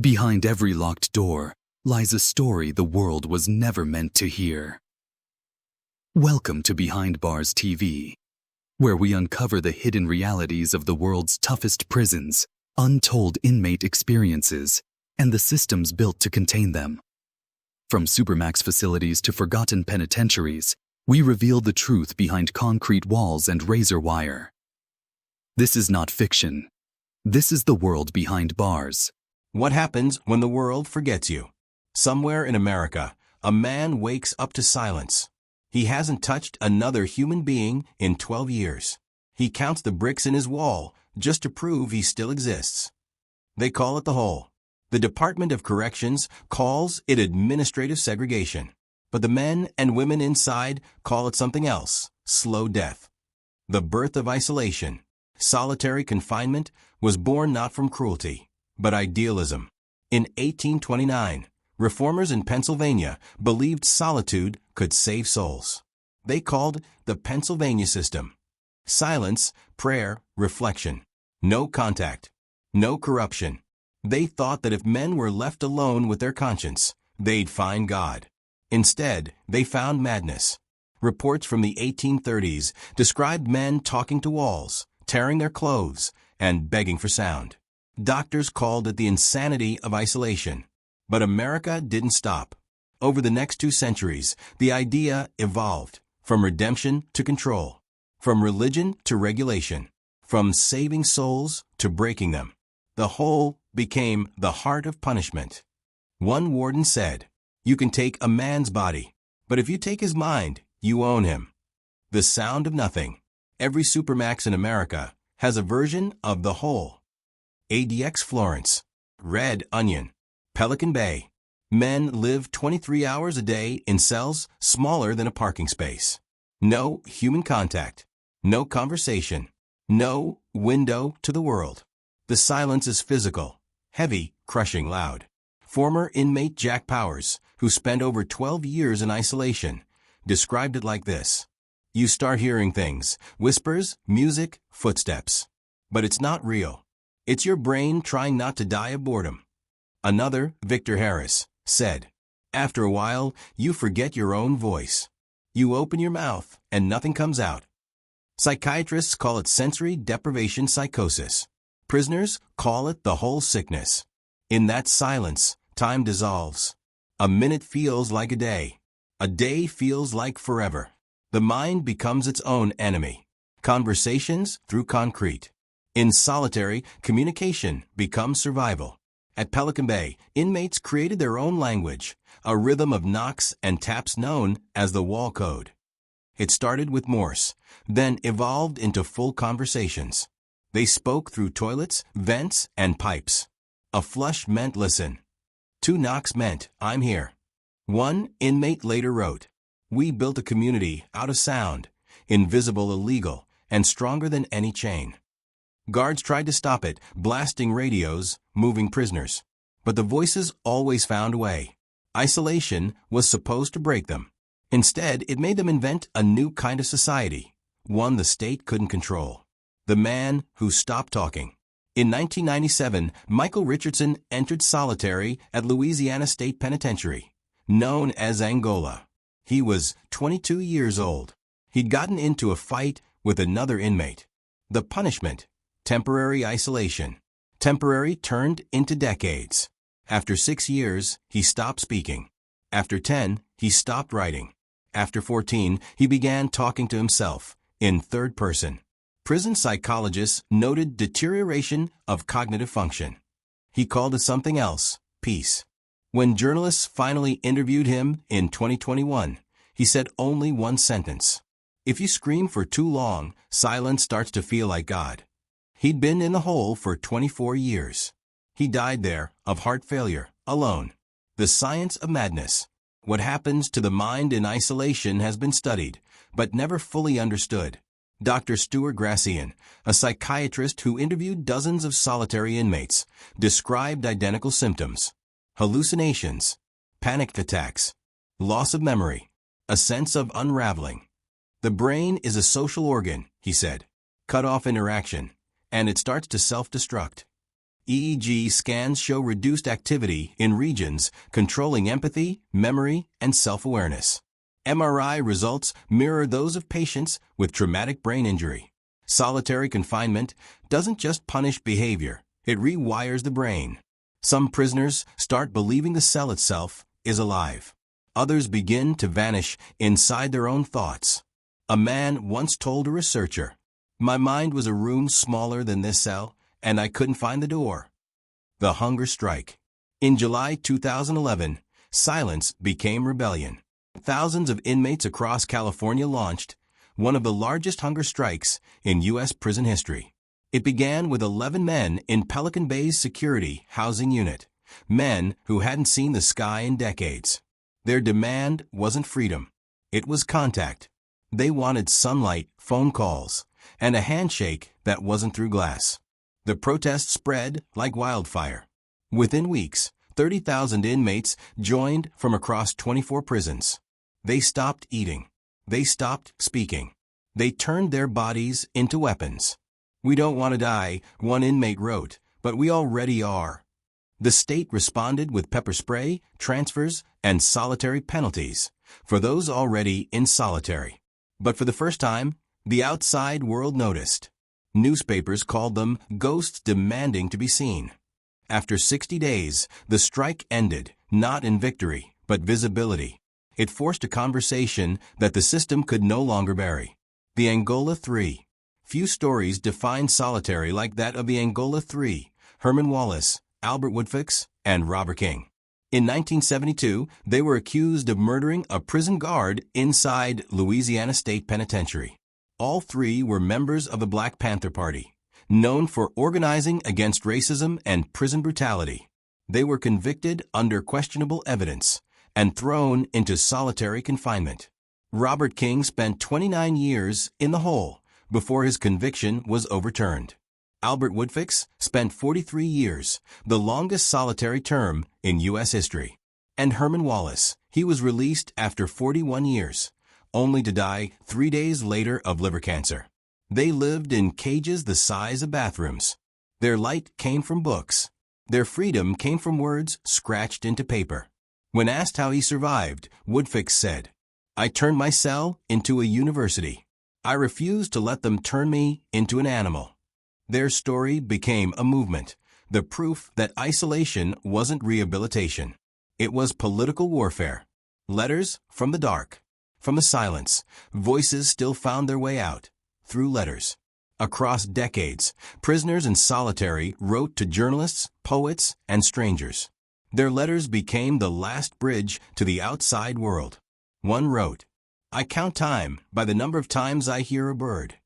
Behind every locked door lies a story the world was never meant to hear. Welcome to Behind Bars TV, where we uncover the hidden realities of the world's toughest prisons, untold inmate experiences, and the systems built to contain them. From supermax facilities to forgotten penitentiaries, we reveal the truth behind concrete walls and razor wire. This is not fiction. This is the world behind bars. What happens when the world forgets you? Somewhere in America, a man wakes up to silence. He hasn't touched another human being in 12 years. He counts the bricks in his wall just to prove he still exists. They call it the hole. The Department of Corrections calls it administrative segregation. But the men and women inside call it something else: slow death. The birth of isolation, solitary confinement, was born not from cruelty, but idealism. In 1829, reformers in Pennsylvania believed solitude could save souls. They called the Pennsylvania system. Silence, prayer, reflection. No contact. No corruption. They thought that if men were left alone with their conscience, they'd find God. Instead, they found madness. Reports from the 1830s described men talking to walls, tearing their clothes, and begging for sound. Doctors called it the insanity of isolation. But America didn't stop. Over the next 2 centuries, the idea evolved, from redemption to control, from religion to regulation, from saving souls to breaking them. The whole became the heart of punishment. One warden said, "You can take a man's body, but if you take his mind, you own him." The sound of nothing. Every supermax in America has a version of the whole. ADX Florence, Red Onion, Pelican Bay. Men live 23 hours a day in cells smaller than a parking space. No human contact. No conversation. No window to the world. The silence is physical, heavy, crushing, loud. Former inmate Jack Powers, who spent over 12 years in isolation, described it like this: "You start hearing things, whispers, music, footsteps. But it's not real. It's your brain trying not to die of boredom." Another, Victor Harris, said, "After a while, you forget your own voice. You open your mouth, and nothing comes out." Psychiatrists call it sensory deprivation psychosis. Prisoners call it the whole sickness. In that silence, time dissolves. A minute feels like a day. A day feels like forever. The mind becomes its own enemy. Conversations through concrete. In solitary, communication becomes survival. At Pelican Bay, inmates created their own language, a rhythm of knocks and taps known as the wall code. It started with Morse, then evolved into full conversations. They spoke through toilets, vents, and pipes. A flush meant listen. 2 knocks meant I'm here. One inmate later wrote, "We built a community out of sound, invisible, illegal, and stronger than any chain." Guards tried to stop it, blasting radios, moving prisoners. But the voices always found a way. Isolation was supposed to break them. Instead, it made them invent a new kind of society, one the state couldn't control. The man who stopped talking. In 1997, Michael Richardson entered solitary at Louisiana State Penitentiary, known as Angola. He was 22 years old. He'd gotten into a fight with another inmate. The punishment: temporary isolation. Temporary turned into decades. After 6 years, he stopped speaking. After 10, he stopped writing. After 14, he began talking to himself, in third person. Prison psychologists noted deterioration of cognitive function. He called it something else: peace. When journalists finally interviewed him in 2021, he said only one sentence: "If you scream for too long, silence starts to feel like God." He'd been in the hole for 24 years. He died there, of heart failure, alone. The science of madness. What happens to the mind in isolation has been studied, but never fully understood. Dr. Stuart Gracian, a psychiatrist who interviewed dozens of solitary inmates, described identical symptoms: hallucinations, panic attacks, loss of memory, a sense of unraveling. "The brain is a social organ," he said. "Cut off interaction, and it starts to self-destruct." EEG scans show reduced activity in regions controlling empathy, memory, and self-awareness. MRI results mirror those of patients with traumatic brain injury. Solitary confinement doesn't just punish behavior, it rewires the brain. Some prisoners start believing the cell itself is alive. Others begin to vanish inside their own thoughts. A man once told a researcher, "My mind was a room smaller than this cell, and I couldn't find the door." The hunger strike. In July 2011, silence became rebellion. Thousands of inmates across California launched one of the largest hunger strikes in U.S. prison history. It began with 11 men in Pelican Bay's security housing unit, men who hadn't seen the sky in decades. Their demand wasn't freedom. It was contact. They wanted sunlight, phone calls, and a handshake that wasn't through glass. The protest spread like wildfire. Within weeks, 30,000 inmates joined from across 24 prisons. They stopped eating. They stopped speaking. They turned their bodies into weapons. "We don't want to die," one inmate wrote, "but we already are." The state responded with pepper spray, transfers, and solitary penalties for those already in solitary. But for the first time, the outside world noticed. Newspapers called them ghosts demanding to be seen. After 60 days, the strike ended, not in victory, but visibility. It forced a conversation that the system could no longer bury. The Angola Three. Few stories define solitary like that of the Angola Three: Herman Wallace, Albert Woodfix, and Robert King. In 1972, they were accused of murdering a prison guard inside Louisiana State Penitentiary. All three were members of the Black Panther Party, known for organizing against racism and prison brutality. They were convicted under questionable evidence and thrown into solitary confinement. Robert King spent 29 years in the hole before his conviction was overturned. Albert Woodfix spent 43 years, the longest solitary term in U.S. history. And Herman Wallace, he was released after 41 years, only to die 3 days later of liver cancer. They lived in cages the size of bathrooms. Their light came from books. Their freedom came from words scratched into paper. When asked how he survived, Woodfix said, "I turned my cell into a university. I refused to let them turn me into an animal." Their story became a movement, the proof that isolation wasn't rehabilitation. It was political warfare. Letters from the dark. From the silence, voices still found their way out, through letters. Across decades, prisoners in solitary wrote to journalists, poets, and strangers. Their letters became the last bridge to the outside world. One wrote, "I count time by the number of times I hear a bird."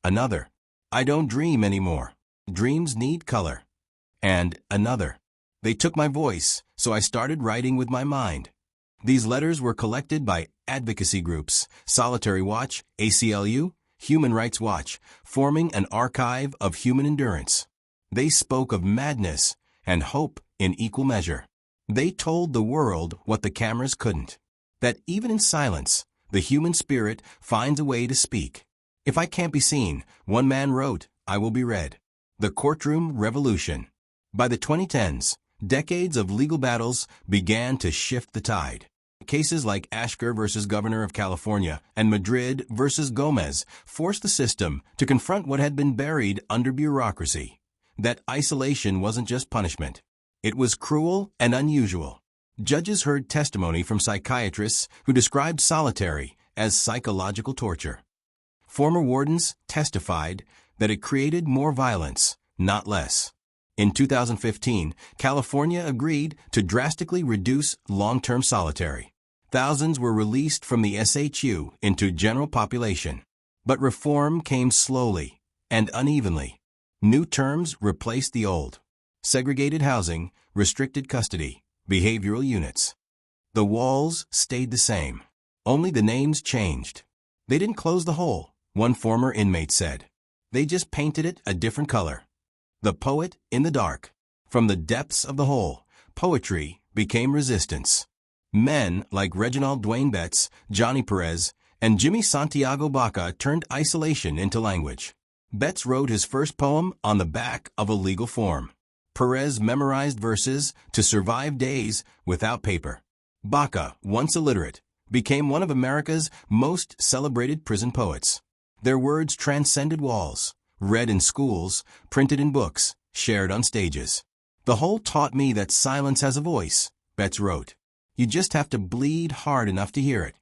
Another, "I don't dream anymore. Dreams need color." And another, "They took my voice, so I started writing with my mind." These letters were collected by advocacy groups, Solitary Watch, ACLU, Human Rights Watch, forming an archive of human endurance. They spoke of madness and hope in equal measure. They told the world what the cameras couldn't, that even in silence, the human spirit finds a way to speak. "If I can't be seen," one man wrote, "I will be read." The courtroom revolution. By the 2010s, decades of legal battles began to shift the tide. Cases like Ashker versus Governor of California and Madrid versus Gomez forced the system to confront what had been buried under bureaucracy. That isolation wasn't just punishment. It was cruel and unusual. Judges heard testimony from psychiatrists who described solitary as psychological torture. Former wardens testified that it created more violence, not less. In 2015, California agreed to drastically reduce long-term solitary. Thousands were released from the SHU into general population. But reform came slowly and unevenly. New terms replaced the old. Segregated housing, restricted custody, behavioral units. The walls stayed the same. Only the names changed. They didn't close the hole, one former inmate said. They just painted it a different color. The poet in the dark. From the depths of the hole, poetry became resistance. Men like Reginald Dwayne Betts, Johnny Perez, and Jimmy Santiago Baca turned isolation into language. Betts wrote his first poem on the back of a legal form. Perez memorized verses to survive days without paper. Baca, once illiterate, became one of America's most celebrated prison poets. Their words transcended walls, read in schools, printed in books, shared on stages. The whole taught me that silence has a voice, Betts wrote. You just have to bleed hard enough to hear it.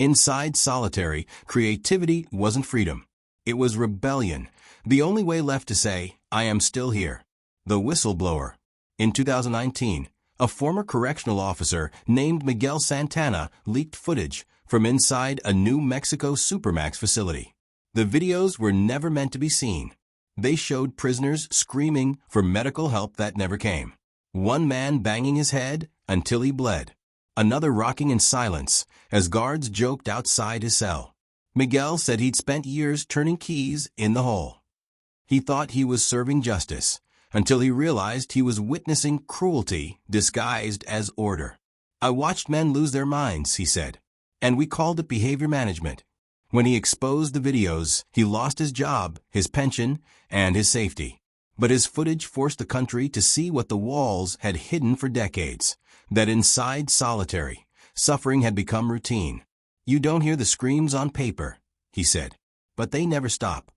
Inside solitary, creativity wasn't freedom. It was rebellion, the only way left to say, I am still here. The whistleblower. In 2019, a former correctional officer named Miguel Santana leaked footage from inside a New Mexico Supermax facility. The videos were never meant to be seen. They showed prisoners screaming for medical help that never came. One man banging his head until he bled. Another rocking in silence as guards joked outside his cell. Miguel said he'd spent years turning keys in the hole. He thought he was serving justice until he realized he was witnessing cruelty disguised as order. I watched men lose their minds, he said, and we called it behavior management. When he exposed the videos, he lost his job, his pension, and his safety. But his footage forced the country to see what the walls had hidden for decades, that inside solitary, suffering had become routine. You don't hear the screams on paper, he said, but they never stop.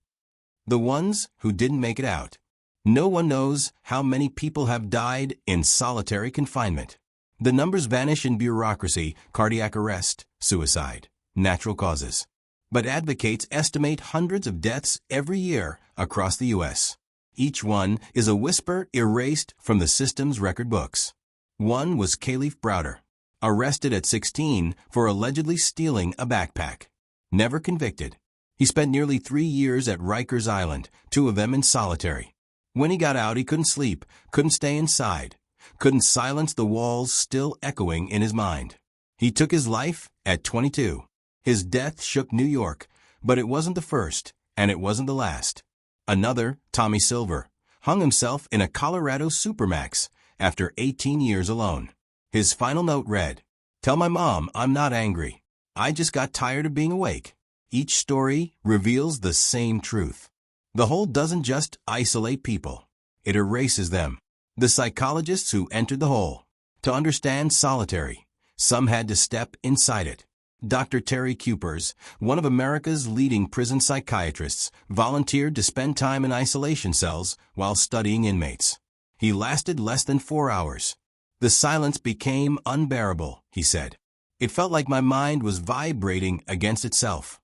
The ones who didn't make it out. No one knows how many people have died in solitary confinement. The numbers vanish in bureaucracy, cardiac arrest, suicide, natural causes. But advocates estimate hundreds of deaths every year across the U.S. Each one is a whisper erased from the system's record books. One was Kalief Browder, arrested at 16 for allegedly stealing a backpack. Never convicted. He spent nearly 3 years at Rikers Island, 2 of them in solitary. When he got out, he couldn't sleep, couldn't stay inside, couldn't silence the walls still echoing in his mind. He took his life at 22. His death shook New York, but it wasn't the first, and it wasn't the last. Another, Tommy Silver, hung himself in a Colorado Supermax after 18 years alone. His final note read, "Tell my mom I'm not angry. I just got tired of being awake." Each story reveals the same truth. The whole doesn't just isolate people. It erases them. The psychologists who entered the hole. To understand solitary, some had to step inside it. Dr. Terry Kupers, one of America's leading prison psychiatrists, volunteered to spend time in isolation cells while studying inmates. He lasted less than 4 hours. The silence became unbearable, he said. It felt like my mind was vibrating against itself.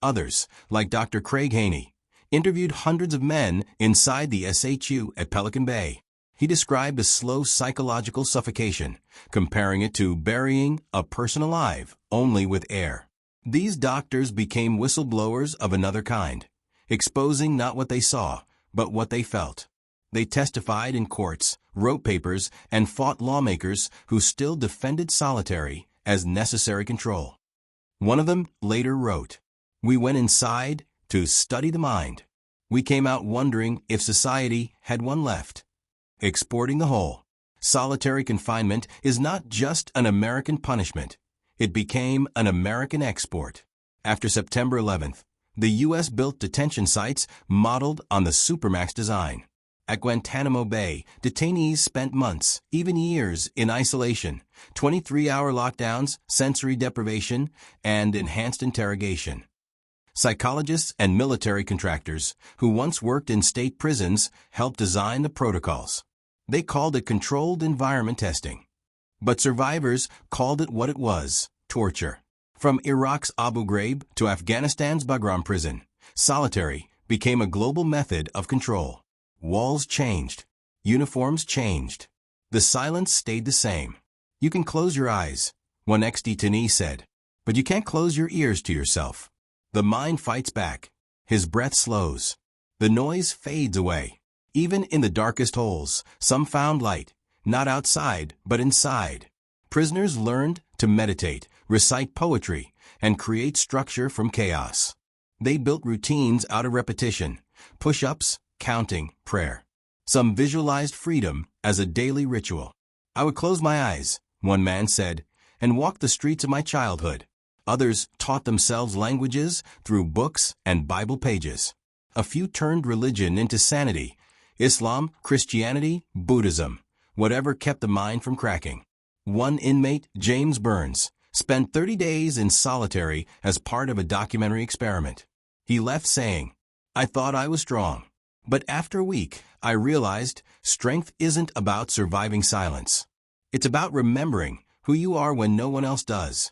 Others, like Dr. Craig Haney, interviewed hundreds of men inside the SHU at Pelican Bay. He described a slow psychological suffocation, comparing it to burying a person alive, only with air. These doctors became whistleblowers of another kind, exposing not what they saw, but what they felt. They testified in courts, wrote papers, and fought lawmakers who still defended solitary as necessary control. One of them later wrote, "We went inside to study the mind. We came out wondering if society had one left." Exporting the whole. Solitary confinement is not just an American punishment. It became an American export. After September 11th, the U.S. built detention sites modeled on the Supermax design. At Guantanamo Bay, detainees spent months, even years, in isolation, 23-hour lockdowns, sensory deprivation, and enhanced interrogation. Psychologists and military contractors who once worked in state prisons helped design the protocols. They called it controlled environment testing. But survivors called it what it was, torture. From Iraq's Abu Ghraib to Afghanistan's Bagram prison, solitary became a global method of control. Walls changed. Uniforms changed. The silence stayed the same. "You can close your eyes," one ex-detainee said, "but you can't close your ears to yourself." The mind fights back. His breath slows. The noise fades away. Even in the darkest holes, some found light, not outside, but inside. Prisoners learned to meditate, recite poetry, and create structure from chaos. They built routines out of repetition, push-ups, counting, prayer. Some visualized freedom as a daily ritual. "I would close my eyes," one man said, "and walk the streets of my childhood." Others taught themselves languages through books and Bible pages. A few turned religion into sanity. Islam, Christianity, Buddhism, whatever kept the mind from cracking. One inmate, James Burns, spent 30 days in solitary as part of a documentary experiment. He left saying, "I thought I was strong. But after a week, I realized strength isn't about surviving silence. It's about remembering who you are when no one else does."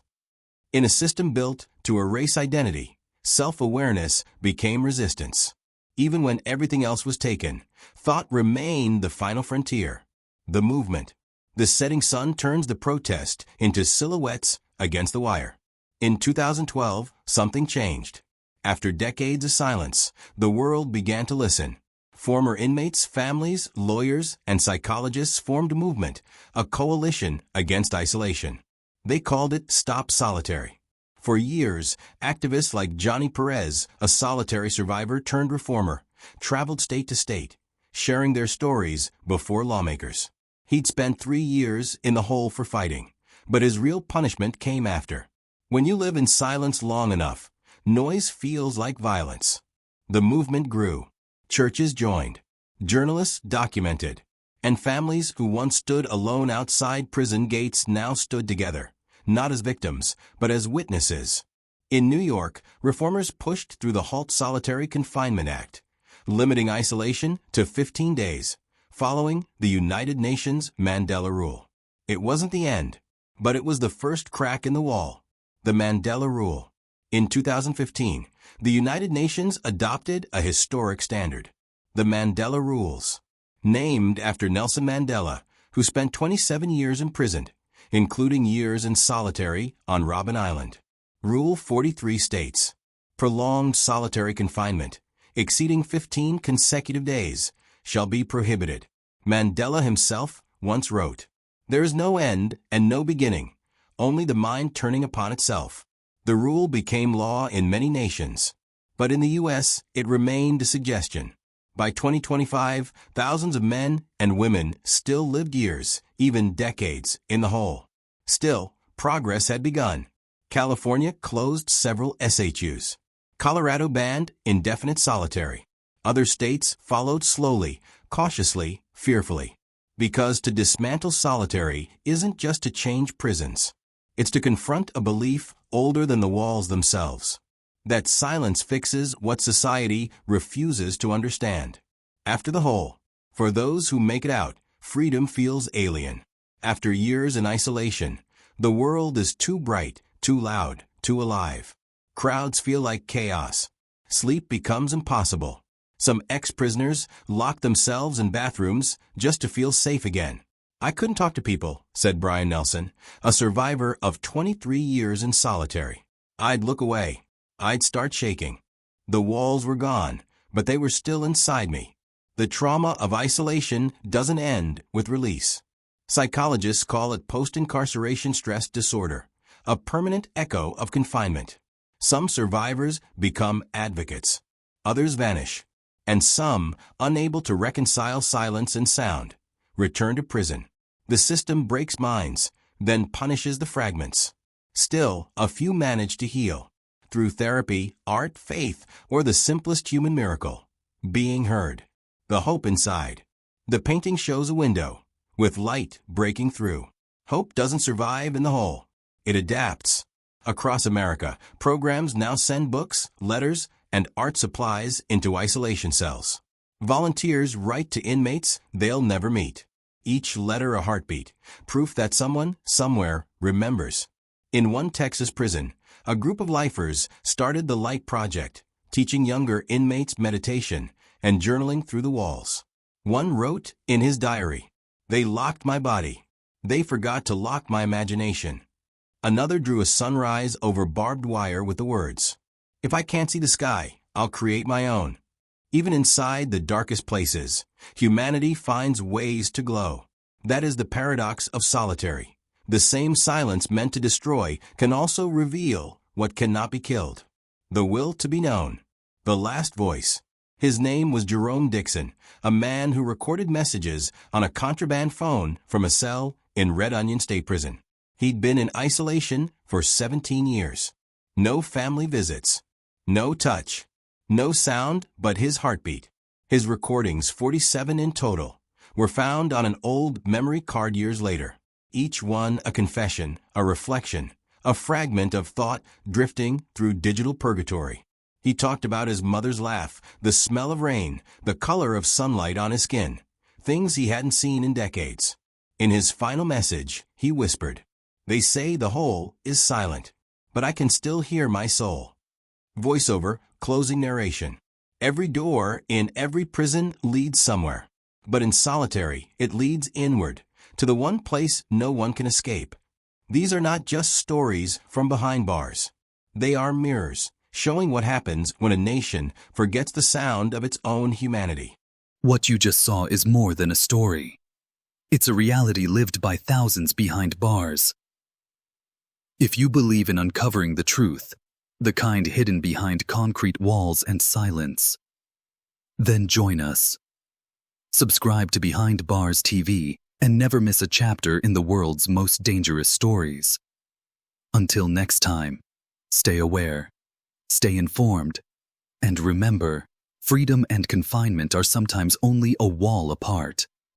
In a system built to erase identity, self-awareness became resistance. Even when everything else was taken, thought remained the final frontier. The movement. The setting sun turns the protest into silhouettes against the wire. In 2012, something changed. After decades of silence, the world began to listen. Former inmates, families, lawyers, and psychologists formed a movement, a coalition against isolation. They called it Stop Solitary. For years, activists like Johnny Perez, a solitary survivor turned reformer, traveled state to state, sharing their stories before lawmakers. He'd spent 3 years in the hole for fighting, but his real punishment came after. When you live in silence long enough, noise feels like violence. The movement grew. Churches joined. Journalists documented. And families who once stood alone outside prison gates now stood together, not as victims, but as witnesses. In New York, reformers pushed through the Halt Solitary Confinement Act, limiting isolation to 15 days, following the United Nations Mandela Rule. It wasn't the end, but it was the first crack in the wall. The Mandela Rule. In 2015, the United Nations adopted a historic standard, the Mandela Rules, named after Nelson Mandela, who spent 27 years imprisoned, including years in solitary on Robben Island. Rule 43 states, prolonged solitary confinement, exceeding 15 consecutive days, shall be prohibited. Mandela himself once wrote, "There is no end and no beginning, only the mind turning upon itself." The rule became law in many nations, but in the U.S. it remained a suggestion. By 2025, thousands of men and women still lived years, even decades, in the hole. Still, progress had begun. California closed several SHUs. Colorado banned indefinite solitary. Other states followed slowly, cautiously, fearfully. Because to dismantle solitary isn't just to change prisons. It's to confront a belief older than the walls themselves. That silence fixes what society refuses to understand. After the hole, for those who make it out, freedom feels alien. After years in isolation, the world is too bright, too loud, too alive. Crowds feel like chaos. Sleep becomes impossible. Some ex-prisoners lock themselves in bathrooms just to feel safe again. "I couldn't talk to people," said Brian Nelson, a survivor of 23 years in solitary. "I'd look away. I'd start shaking. The walls were gone, but they were still inside me." The trauma of isolation doesn't end with release. Psychologists call it post-incarceration stress disorder, a permanent echo of confinement. Some survivors become advocates. Others vanish. And some, unable to reconcile silence and sound, return to prison. The system breaks minds, then punishes the fragments. Still, a few manage to heal. Through therapy, art, faith, or the simplest human miracle, being heard. The hope inside. The painting shows a window, with light breaking through. Hope doesn't survive in the hole. It adapts. Across America, programs now send books, letters, and art supplies into isolation cells. Volunteers write to inmates they'll never meet. Each letter a heartbeat, proof that someone, somewhere, remembers. In one Texas prison, a group of lifers started the Light Project, teaching younger inmates meditation and journaling through the walls. One wrote in his diary, "They locked my body. They forgot to lock my imagination." Another drew a sunrise over barbed wire with the words, "If I can't see the sky, I'll create my own." Even inside the darkest places, humanity finds ways to glow. That is the paradox of solitary. The same silence meant to destroy can also reveal what cannot be killed. The will to be known. The last voice. His name was Jerome Dixon, a man who recorded messages on a contraband phone from a cell in Red Onion State Prison. He'd been in isolation for 17 years. No family visits. No touch. No sound but his heartbeat. His recordings, 47 in total, were found on an old memory card years later. Each one a confession, a reflection, a fragment of thought drifting through digital purgatory. He talked about his mother's laugh, the smell of rain, the color of sunlight on his skin, things he hadn't seen in decades. In his final message, he whispered, "They say the whole is silent, but I can still hear my soul." Voiceover, closing narration. Every door in every prison leads somewhere, but in solitary, it leads inward, to the one place no one can escape. These are not just stories from behind bars. They are mirrors, showing what happens when a nation forgets the sound of its own humanity. What you just saw is more than a story. It's a reality lived by thousands behind bars. If you believe in uncovering the truth, the kind hidden behind concrete walls and silence, then join us. Subscribe to Behind Bars TV and never miss a chapter in the world's most dangerous stories. Until next time, stay aware, stay informed, and remember, freedom and confinement are sometimes only a wall apart.